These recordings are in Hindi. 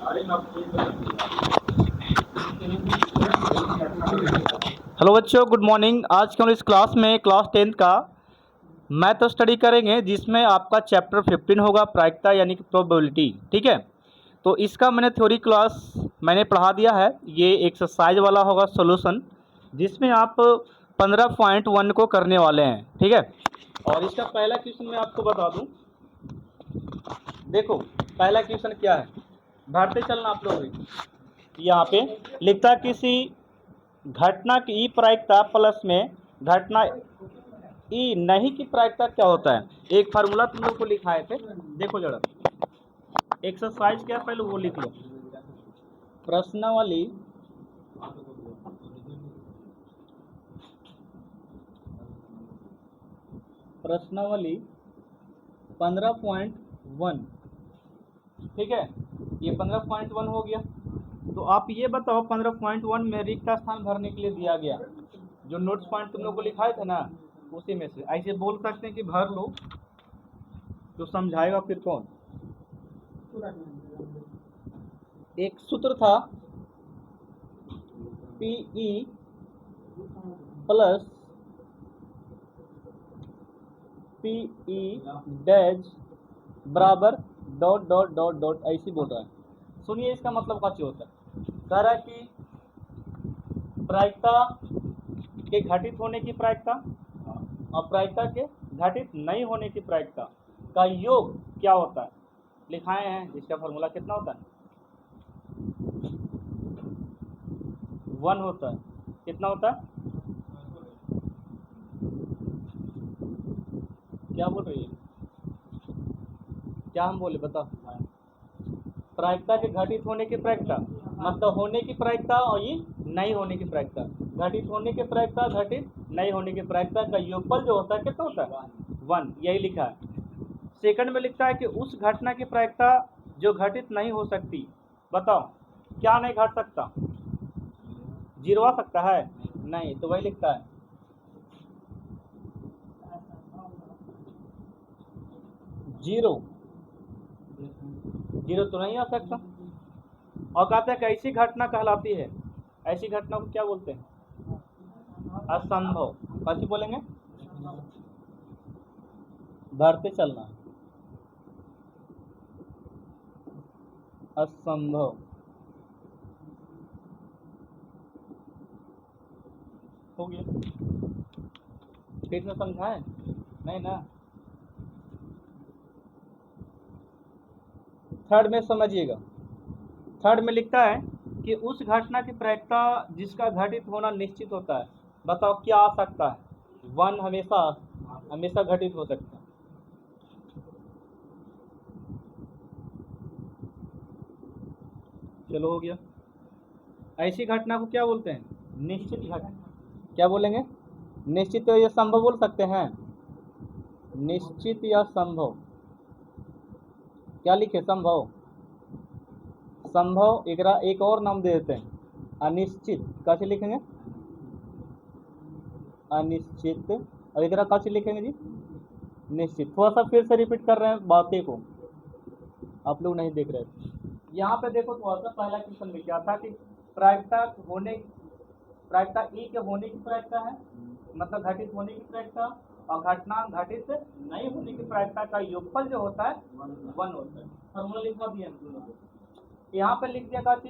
हेलो बच्चों, गुड मॉर्निंग। आज के हम इस क्लास में क्लास 10th का मैथ स्टडी करेंगे, जिसमें आपका चैप्टर 15 होगा, प्रायिकता यानी कि प्रोबेबिलिटी। ठीक है, तो इसका मैंने थ्योरी क्लास पढ़ा दिया है। ये एक्सरसाइज वाला होगा सॉल्यूशन, जिसमें आप 15.1 को करने वाले हैं। ठीक है, और इसका पहला क्वेश्चन मैं आपको बता दूं। देखो, पहला क्वेश्चन क्या है, बढ़ते चलना आप लोग। यहाँ पे लिखता किसी घटना की ई प्रायिकता प्लस में घटना ई नहीं की प्रायिकता क्या होता है। एक फार्मूला तुम लोग को लिखाए थे, देखो जरा एक्सरसाइज क्या, पहले वो लिख लो। प्रश्नावली प्रश्नावली 15.1। ठीक है, ये 15.1 हो गया। तो आप ये बताओ, 15.1 में रिक्त स्थान भरने के लिए दिया गया जो नोट्स पॉइंट तुम लोग को लिखाए थे ना, उसी में से ऐसे बोल सकते हैं कि भर लो, तो समझाएगा फिर कौन। एक सूत्र था PE प्लस PE डैश बराबर डॉट डॉट डॉट डॉट, ऐसी बोल रहा है। सुनिए, इसका मतलब क्या होता है। कह रहा है कि प्रायिकता के घटित होने की प्रायिकता और प्रायिकता के घटित नहीं होने की प्रायिकता का योग क्या होता है, लिखाए हैं। जिसका फॉर्मूला कितना होता है, 1 होता है। कितना होता है, क्या बोल रही है, क्या हम बोले बताओ। प्रायिकता के घटित होने की प्रायिकता मतलब होने की प्रायिकता, और ये नहीं होने की प्रायिकता। घटित होने की प्रायिकता, घटित नहीं होने की प्रायिकता का योगफल जो होता है कितना होता है, 1। यही लिखा है। सेकंड में लिखता है कि उस घटना की प्रायिकता जो घटित नहीं हो सकती। बताओ क्या नहीं घट सकता, 0 आ सकता है नहीं, तो वही लिखता है 0 तो नहीं आ सकता। और कहते हैं कि ऐसी घटना कहलाती है, ऐसी घटना को क्या बोलते हैं, असंभव। कैसे बोलेंगे, बढ़ते चलना, असंभव। हो गया, फिर में समझाएं नहीं ना। थर्ड में समझिएगा, थर्ड में लिखता है कि उस घटना की प्रायिकता जिसका घटित होना निश्चित होता है। बताओ क्या आ सकता है, 1 हमेशा हमेशा घटित हो सकता है। चलो हो गया। ऐसी घटना को क्या बोलते हैं, निश्चित घटना। क्या बोलेंगे, निश्चित या संभव बोल सकते हैं, निश्चित या संभव। क्या लिखे, संभव। संभव एक और नाम दे देते हैं, अनिश्चित। कैसे लिखेंगे, अनिश्चित। और एक कैसे लिखेंगे जी, निश्चित। थोड़ा सा फिर से रिपीट कर रहे हैं बातें को, आप लोग नहीं देख रहे थे। यहाँ पे देखो, थोड़ा सा पहला क्वेश्चन में क्या था कि प्रायिकता ई के होने की प्रायिकता है, मतलब घटित होने की प्रायिकता, और घटना घटित नहीं होने की प्रायिकता का योगफल जो होता है 1 होता है। फॉर्मूला लिखवा दिया यहाँ पे लिख दिया कि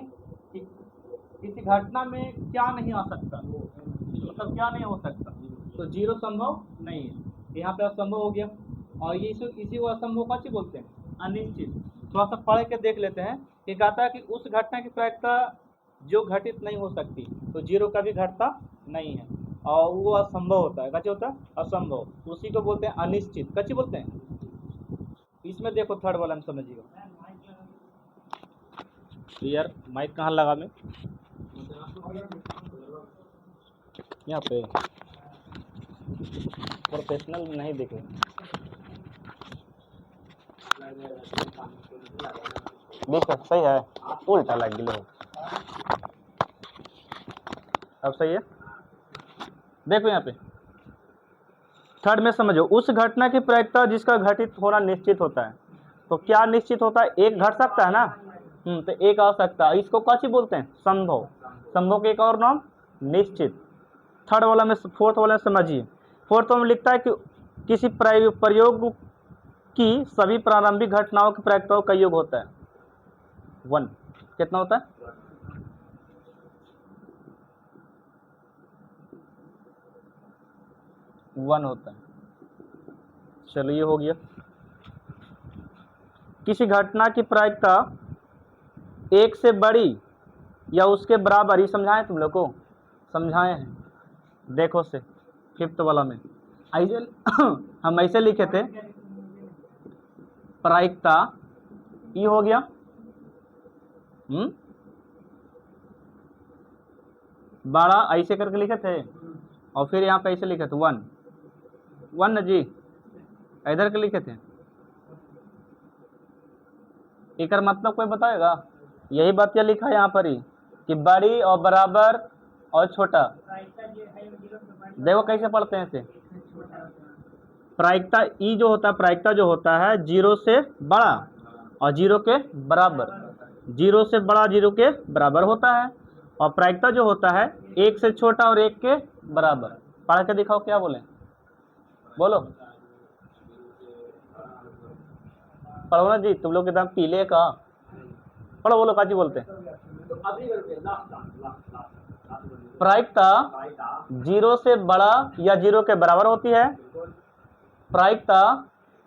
किसी घटना में क्या नहीं आ सकता, मतलब क्या नहीं हो सकता, तो 0 संभव नहीं है, यहाँ पे असंभव हो गया। और ये इसी को असंभव का बोलते हैं, अनिश्चित। थोड़ा सा पढ़ के देख लेते हैं कि कहता है कि उस घटना की प्रायिकता जो घटित नहीं हो सकती, तो 0 का भी घटता नहीं है, और वो असंभव होता है। कैसे होता है, असंभव, उसी को बोलते हैं अनिश्चित। कैसे बोलते हैं, इसमें देखो थर्ड वाला में समझिएगा। यार माइक कहाँ लगा मैं, यहाँ पे प्रोफेशनल नहीं देखे। देखो सही है, उल्टा लग गया। अब सही है, देखो यहाँ पे थर्ड में समझो, उस घटना की प्रायिकता जिसका घटित होना निश्चित होता है। तो क्या निश्चित होता है, एक घट सकता है ना, तो एक आवश्यकता, इसको कौची बोलते हैं? संभव। संभव के एक और नाम निश्चित। थर्ड वाला में, फोर्थ वाला में समझिए। फोर्थ में लिखता है कि किसी प्रयोग की सभी प्रारंभिक घटनाओं की प्रायिकताओं का योग होता है 1। कितना होता है? 1 होता है। चलो ये हो गया। किसी घटना की प्रायिकता 1 से बड़ी या उसके बराबर, ही समझाएं तुम लोग को? समझाए हैं, देखो से फिफ्थ वाला में ऐसे हम ऐसे लिखे थे, प्रायिकता ये हो गया बड़ा, ऐसे करके लिखे थे, और फिर यहाँ पे ऐसे लिखे थे 1 न जी, इधर के लिखे थे। एक मतलब कोई बताएगा? यही बात लिखा है यहाँ पर ही कि बड़ी और बराबर और छोटा। देखो कैसे पढ़ते हैं इसे। प्रायिकता ई जो होता है, प्रायिकता जो होता है 0 से बड़ा और 0 के बराबर, 0 से बड़ा 0 के बराबर होता है। और प्रायिकता जो होता है 1 से छोटा और 1 के बराबर। पढ़ के दिखाओ, क्या बोले? बोलो, पढ़ो ना जी, तुम लोग एकदम पीले का पढ़ो, बोलो काजी बोलते हैं। प्रायिकता 0 से बड़ा या 0 के बराबर होती है। प्रायिकता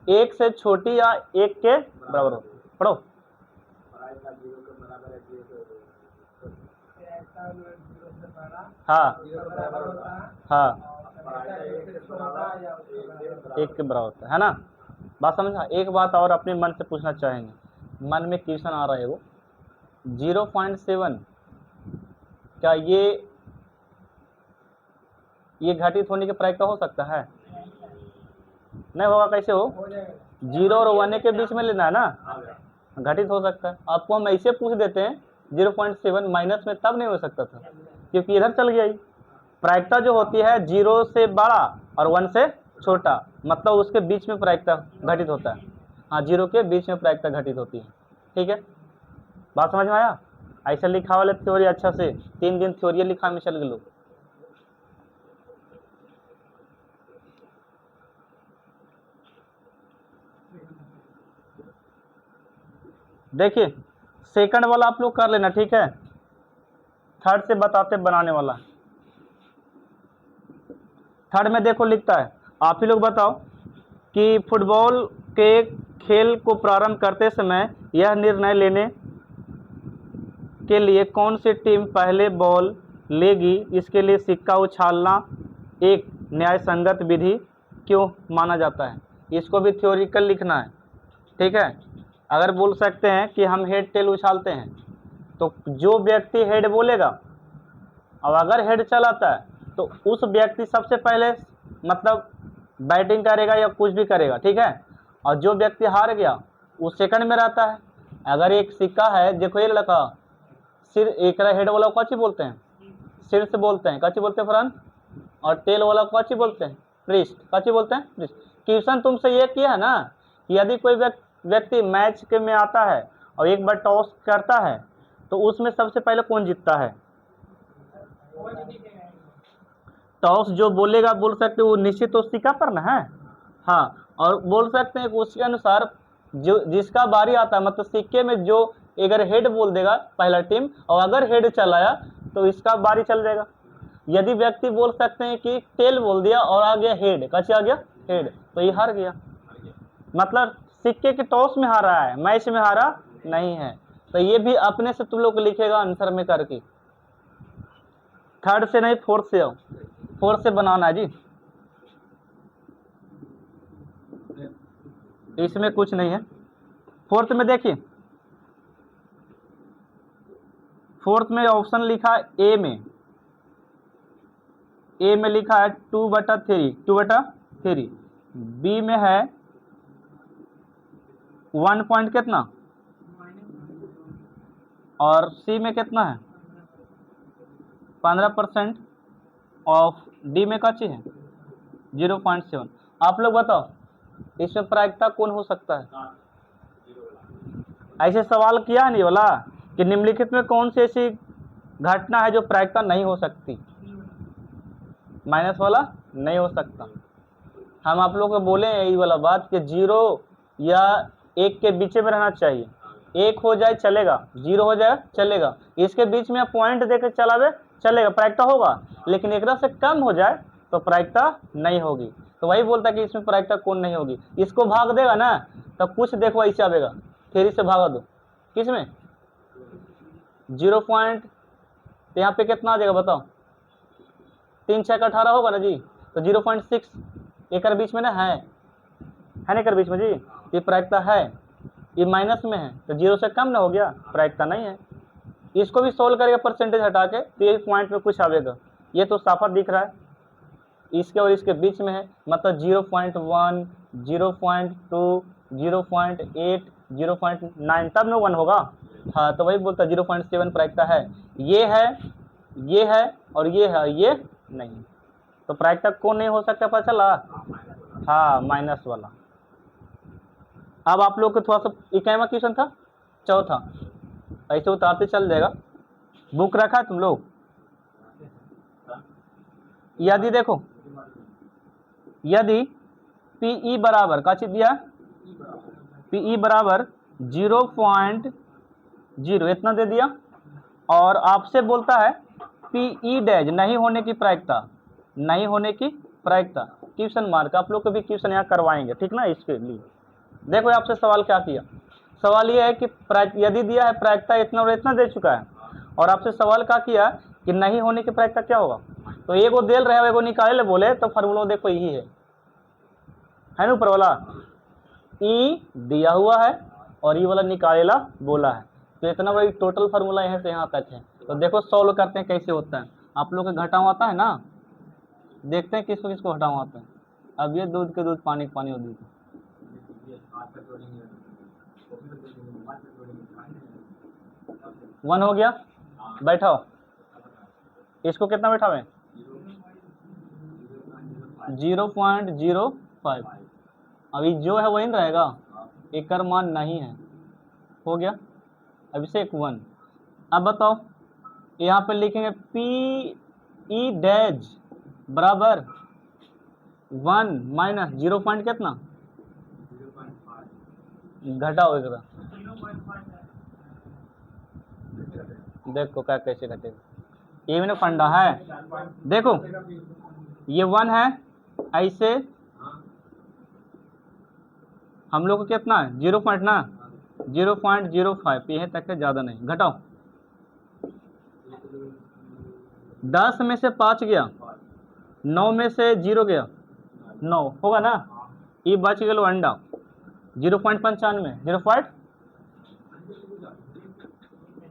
1 से छोटी या 1 के बराबर होती है। पढ़ो। हाँ हाँ, 1 के बराबर होता है ना। बात समझा? एक बात और अपने मन से पूछना चाहेंगे, मन में क्वेश्चन आ रहा है वो 0.7, क्या ये घटित होने की प्रायिकता हो सकता है? नहीं होगा। कैसे हो? 0 और 1 के बीच में लेना है ना, घटित हो सकता है। आपको हम ऐसे पूछ देते हैं 0.7 माइनस में, तब नहीं हो सकता था, क्योंकि इधर चल गया ही। प्रायिकता जो होती है 0 से बड़ा और 1 से छोटा, मतलब उसके बीच में प्रायिकता घटित होता है। हाँ, 0 के बीच में प्रायिकता घटित होती है। ठीक है, बात समझ में आया? ऐसा लिखा वाले थ्योरी अच्छा से 3 दिन थ्योरी लिखा में चल गए लोग। देखिए सेकंड वाला आप लोग कर लेना, ठीक है? थर्ड से बताते बनाने वाला। थर्ड में देखो लिखता है, आप ही लोग बताओ कि फुटबॉल के खेल को प्रारंभ करते समय यह निर्णय लेने के लिए कौन सी टीम पहले बॉल लेगी, इसके लिए सिक्का उछालना एक न्यायसंगत विधि क्यों माना जाता है? इसको भी थ्योरिकल लिखना है, ठीक है? अगर बोल सकते हैं कि हम हेड टेल उछालते हैं, तो जो व्यक्ति हेड बोलेगा, और अगर हेड चलाता है तो उस व्यक्ति सबसे पहले मतलब बैटिंग करेगा या कुछ भी करेगा, ठीक है? और जो व्यक्ति हार गया वो सेकंड में रहता है। अगर एक सिक्का है, देखो ये लड़का सिर, एक हेड वाला को कौची बोलते हैं? सिर से बोलते हैं, कौची बोलते हैं फ्रंट? और टेल वाला को कौची बोलते हैं? पृष्ठ। कौची बोलते हैं? पृष्ठ। क्वेश्चन तुमसे ये किया है ना, यदि कोई व्यक्ति मैच के में आता है और एक बार टॉस करता है, तो उसमें सबसे पहले कौन जीतता है? टॉस जो बोलेगा, बोल सकते वो निश्चित तो सिक्का पर ना है। हाँ, और बोल सकते हैं कि उसके अनुसार जो जिसका बारी आता है, मतलब सिक्के में जो अगर हेड बोल देगा पहला टीम, और अगर हेड चलाया तो इसका बारी चल जाएगा। यदि व्यक्ति बोल सकते हैं कि टेल बोल दिया और आ गया हेड, कैसे आ गया? हेड, तो ये हार गया। मतलब सिक्के के टॉस में हारा है, मैच में हारा नहीं है। तो ये भी अपने से तुम लोग लिखेगा आंसर में करके। थर्ड से नहीं, फोर्थ से आओ, फोर्थ से बनाना है जी। इसमें कुछ नहीं है। फोर्थ में देखिए, फोर्थ में ऑप्शन लिखा है ए में लिखा है 2/3, बी में है 1 पॉइंट कितना, और सी में कितना है 15%, ऑफ डी में का चीज है 0.7। आप लोग बताओ इसमें प्रायिकता कौन हो सकता है? ऐसे सवाल किया नहीं वाला कि निम्नलिखित में कौन सी ऐसी घटना है जो प्रायिकता नहीं हो सकती, माइनस वाला नहीं हो सकता। हम आप लोगों को बोले यही वाला बात कि 0 या 1 के बीच में रहना चाहिए, 1 हो जाए चलेगा, 0 हो जाए चलेगा, इसके बीच में पॉइंट देकर चलावे चलेगा, प्रायिकता होगा, लेकिन एक से कम हो जाए तो प्रायिकता नहीं होगी। तो वही बोलता है कि इसमें प्रायिकता कौन नहीं होगी, इसको भाग देगा ना तो कुछ देखो ऐसे आवेगा, फिर इसे भागा दो किस में 0 पॉइंट, तो यहाँ पे कितना आ जाएगा बताओ, 3 6 का 18 होगा ना जी, तो 0.6 एक बीच में ना है ना, एक बीच में जी, ये प्रायिकता है, ये माइनस में है तो 0 से कम ना हो गया, प्रायिकता नहीं है। इसको भी सोल्व करेगा परसेंटेज हटा के तो ये पॉइंट में कुछ आवेगा, ये तो साफा दिख रहा है, इसके और इसके बीच में है, मतलब 0.1 0.2 0.8 0.9 तब न 1 होगा। हाँ तो वही बोलता 0.7 प्रायिकता है, ये है और ये है, ये नहीं, तो प्रायिकता कौन नहीं हो सकता पता चला, हाँ माइनस वाला। अब आप लोग को थोड़ा सा इक्यावा क्वेश्चन था, चौथा, ऐसे उतारते चल जाएगा, बुक रखा है तुम लोग, यदि देखो यदि PE बराबर का चीज दिया, PE बराबर 0.0 इतना दे दिया, और आपसे बोलता है PE डैश नहीं होने की प्रायिकता, नहीं होने की प्रायिकता, क्वेश्चन मार्क, आप लोग को भी क्वेश्चन यहाँ करवाएंगे ठीक ना। इसके लिए देखो आपसे सवाल क्या किया, सवाल ये है कि यदि दिया है प्रायिकता इतना और इतना दे चुका है, और आपसे सवाल क्या किया कि नहीं होने की प्रायिकता क्या होगा, तो एगो देल रहे एगो निकाले ले बोले, तो फार्मूला देखो यही है ना ऊपर वाला, ई दिया हुआ है और ई वाला निकालेला बोला है, तो इतना बड़ी टोटल फार्मूला यहाँ से यहाँ तक है। तो देखो सॉल्व करते हैं कैसे होता है, आप लोग का घटाव आता है ना, देखते हैं किसको किसको घटाव आता है। अब ये दूध के दूध पानी के पानी हो दूध, 1 हो गया, बैठाओ, इसको कितना बैठावे 0.05, अभी जो है वही रहेगा, एक मान नहीं है, हो गया। अब इसे 1, अब बताओ यहाँ पे लिखेंगे PE डैश बराबर 1 माइनस 0 पॉइंट कितना, घटाओ एक, देखो क्या कैसे घटेगा, ये मैंने फंडा है, देखो ये 1 है, ऐसे हम लोग को कितना है 0 पॉइंट ना 0.05 ये तक है, ज़्यादा नहीं, घटाओ 10 में से 5 गया, 9 में से 0 गया, 9 होगा ना, ये बच गया अंडा 0.95 0.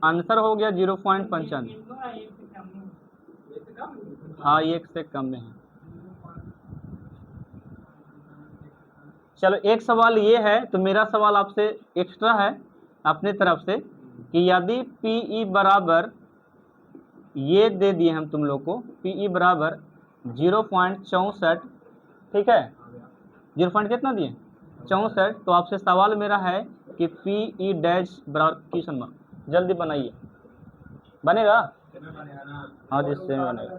आंसर हो गया 0.95, हाँ 1 से कम में है। चलो एक सवाल ये है, तो मेरा सवाल आपसे एक्स्ट्रा है अपनी तरफ से कि यदि PE बराबर ये दे दिए हम तुम लोग को, PE बराबर 0.64, ठीक है 0. कितना दिए 64, तो आपसे सवाल मेरा है कि PE डैश बराबर क्वेश्चन मार्क, जल्दी बनाइए, बनेगा हाँ जिससे बनेगा,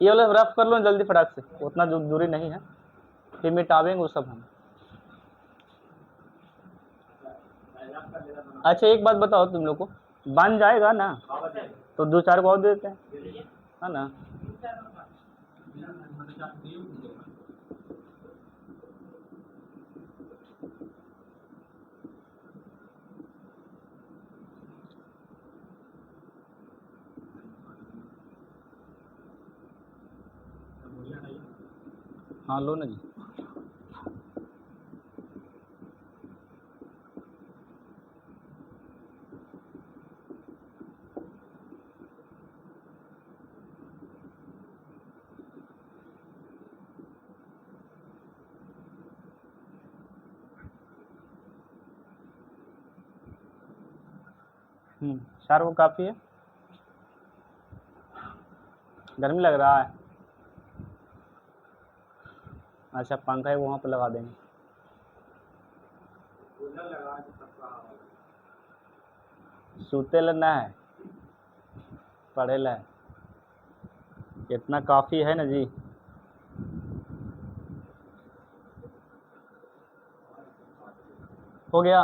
ये वाला रफ कर लो जल्दी फटाक से, उतना दूरी नहीं है, फिर मिटावेंगे वो सब हम। अच्छा एक बात बताओ तुम लोग को, बन जाएगा ना, तो 2 4 को और देते हैं है ना, हाँ लो ना जी, चार को काफ़ी है, गर्मी लग रहा है, अच्छा पंखा है वहाँ पर लगा देंगे। सुतेला ना है, पढ़ेला है। इतना काफ़ी है ना जी। हो गया।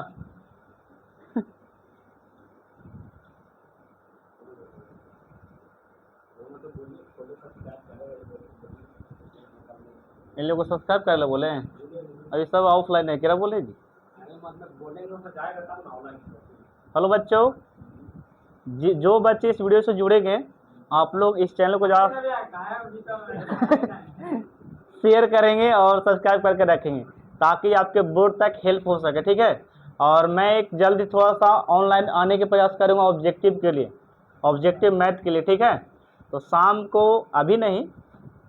इन लोगों को सब्सक्राइब कर लो बोले, अभी सब ऑफलाइन है, क्या बोले जी। हेलो बच्चों, जो बच्चे इस वीडियो से जुड़ेंगे, आप लोग इस चैनल को जा शेयर करेंगे और सब्सक्राइब करके रखेंगे ताकि आपके बोर्ड तक हेल्प हो सके, ठीक है। और मैं एक जल्दी थोड़ा सा ऑनलाइन आने के प्रयास करूँगा ऑब्जेक्टिव के लिए, ऑब्जेक्टिव मैथ के लिए, ठीक है। तो शाम को, अभी नहीं,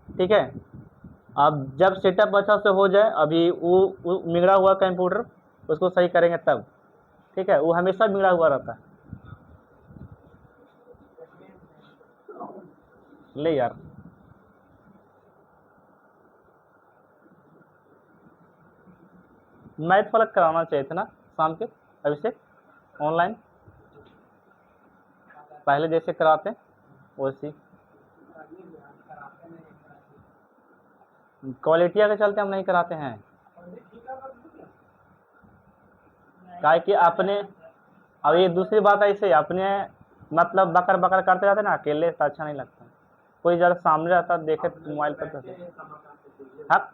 ठीक है, अब जब सेटअप अच्छा से हो जाए, अभी वो बिगड़ा हुआ कंप्यूटर उसको सही करेंगे तब, ठीक है। वो हमेशा बिगड़ा हुआ रहता है। ले यार, मैथ वाला कराना चाहिए था ना शाम के, अभी से ऑनलाइन पहले जैसे कराते वैसी क्वालिटी के चलते हम नहीं कराते हैं। काहे कि अपने, अब ये दूसरी बात ऐसे अपने मतलब बकर बकर करते रहते ना अकेले, तो अच्छा नहीं लगता। कोई जरा सामने रहता देखे मोबाइल पर, हाँ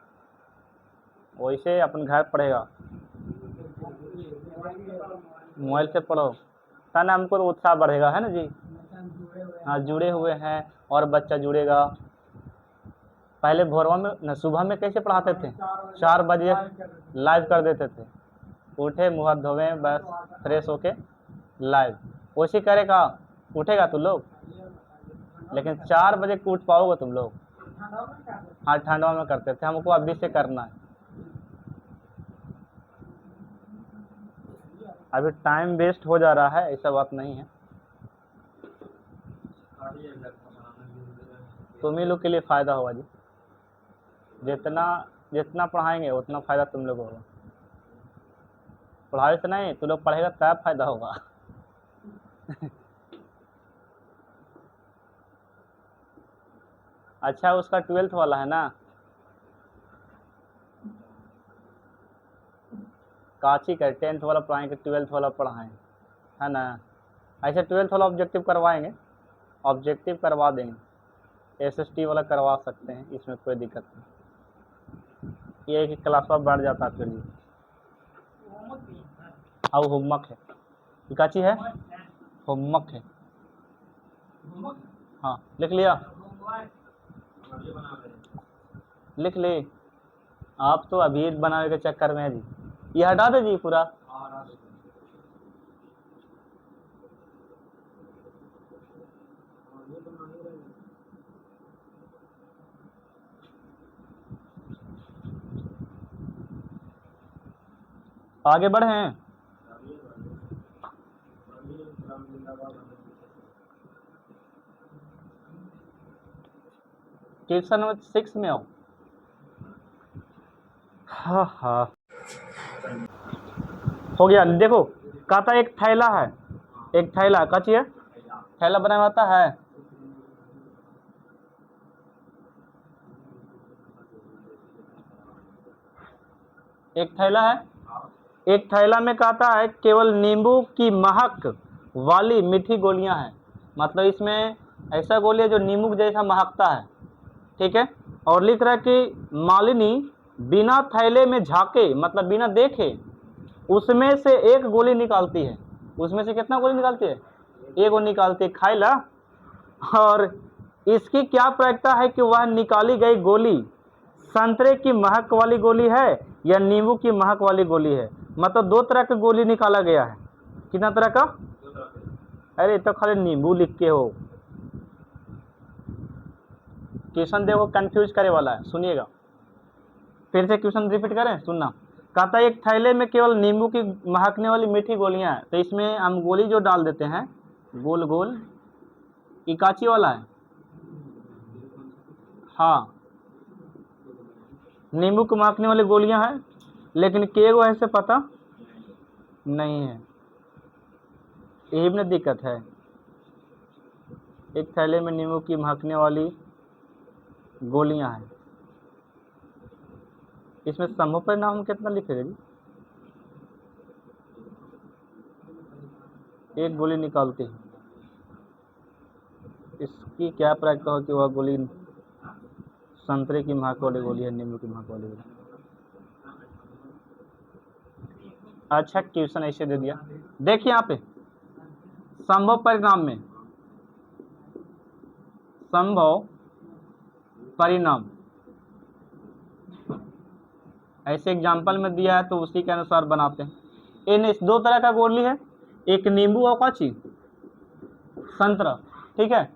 वैसे अपन घर पढ़ेगा, मोबाइल से पढ़ो था ना, हमको तो उत्साह बढ़ेगा, है ना जी। हाँ जुड़े हुए हैं और बच्चा जुड़ेगा। पहले भोरवा में न, सुबह में कैसे पढ़ाते थे, 4 बजे लाइव कर देते थे, उठे मुँह हाथ धोवे बस फ्रेश होके लाइव, वैसे करेगा उठेगा तुम लोग, लेकिन 4 बजे को उठ पाओगे तुम लोग। हाँ ठंडवा में करते थे, हमको अभी से करना है। अभी टाइम वेस्ट हो जा रहा है, ऐसा बात नहीं है, तुम ही लोग के लिए फ़ायदा होगा जी। जितना जितना पढ़ाएंगे उतना फ़ायदा तुम लोग होगा, पढ़ाई से नहीं, तुम लोग पढ़ेगा तब फायदा होगा। अच्छा उसका 12th वाला है ना, काची कर 10th वाला पढ़ाएंगे 12th वाला पढ़ाएं, है ना। ऐसे 12th वाला ऑब्जेक्टिव करवाएंगे, ऑब्जेक्टिव करवा देंगे, SST वाला करवा सकते हैं, इसमें कोई दिक्कत नहीं। ये है कि क्लास में बढ़ जाता है फिर भी। अब होमवर्क है, काची है, होमवर्क है, हाँ लिख लिया, लिख ले। आप तो अभी बनाने के चक्कर में है जी, ये हटा दे जी पूरा। आगे बढ़े हैं, क्वेश्चन नंबर 6 में आओ। हाँ हाँ हो गया, देखो कहता एक थैला है, एक थैला का चाहिए, थैला बनाया होता है, एक थैला है, एक थैला में कहता है केवल नींबू की महक वाली मीठी गोलियां हैं, मतलब इसमें ऐसा गोली है जो नींबू जैसा महकता है, ठीक है। और लिख रहा है कि मालिनी बिना थैले में झाके, मतलब बिना देखे उसमें से एक गोली निकालती है, उसमें से कितना गोली निकालती है, एक गोली निकालती है, खाई ला। और इसकी क्या प्रयोजकता है कि वह निकाली गई गोली संतरे की महक वाली गोली है या नींबू की महक वाली गोली है, मतलब 2 तरह की गोली निकाला गया है। कितना तरह का, अरे तो खाली नींबू लिख के हो, क्वेश्चन देखो कंफ्यूज करे वाला है, सुनिएगा फिर से क्वेश्चन रिपीट करें, सुनना। कहता है एक थैले में केवल नींबू की महकने वाली मीठी गोलियां हैं, तो इसमें हम गोली जो डाल देते हैं गोल गोल, इकाची वाला है, हाँ नींबू को महकने वाली गोलियां हैं, लेकिन के वो ऐसे पता नहीं है। यही में दिक्कत है। एक थैले में नींबू की महकने वाली गोलियां हैं, इसमें संभव परिणाम हम कितना लिखेगा जी? एक गोली निकालते हैं, इसकी क्या प्रायिकता हो कि वह गोली संतरे की महक वाली गोली है, नींबू की महक वाली गोली? अच्छा ट्यूशन ऐसे दे दिया। देखिए यहाँ पे संभव परिणाम में, संभव परिणाम ऐसे एग्जाम्पल में दिया है तो उसी के अनुसार बनाते हैं। इन दो तरह का गोली है, एक नींबू और काची संतरा, ठीक है।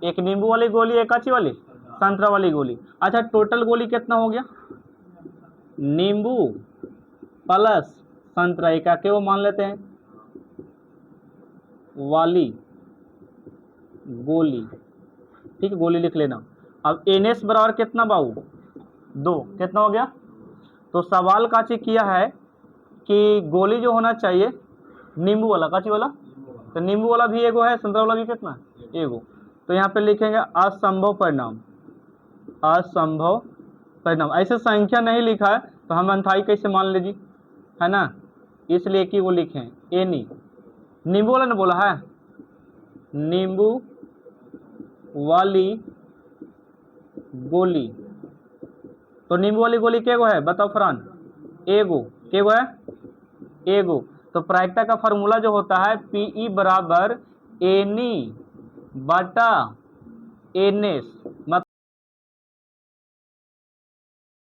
एक नींबू वाली गोली, एक काची वाली संतरा वाली गोली। अच्छा टोटल गोली कितना हो गया? नींबू प्लस संतरा, एक आके वो मान लेते हैं वाली गोली, ठीक है, गोली लिख लेना। अब NS बराबर कितना बाबू? 2, कितना हो गया? तो सवाल काची किया है कि गोली जो होना चाहिए नींबू वाला, काची वाला, तो नींबू वाला भी एगो है, संतरा वाला भी कितना एगो। तो यहाँ पे लिखेंगे असंभव परिणाम, असंभव परिणाम। ऐसे संख्या नहीं लिखा है तो हम अंथाई कैसे मान लीजिए, है ना, इसलिए कि वो लिखें एनी। नींबू वाला ने बोला है, नींबू वाली गोली, तो नींबू वाली गोली केगो है बताओ फरहान? एगो, केगो है? एगो। तो प्रायिकता का फार्मूला जो होता है PE बराबर एनी बटा NS, मतलब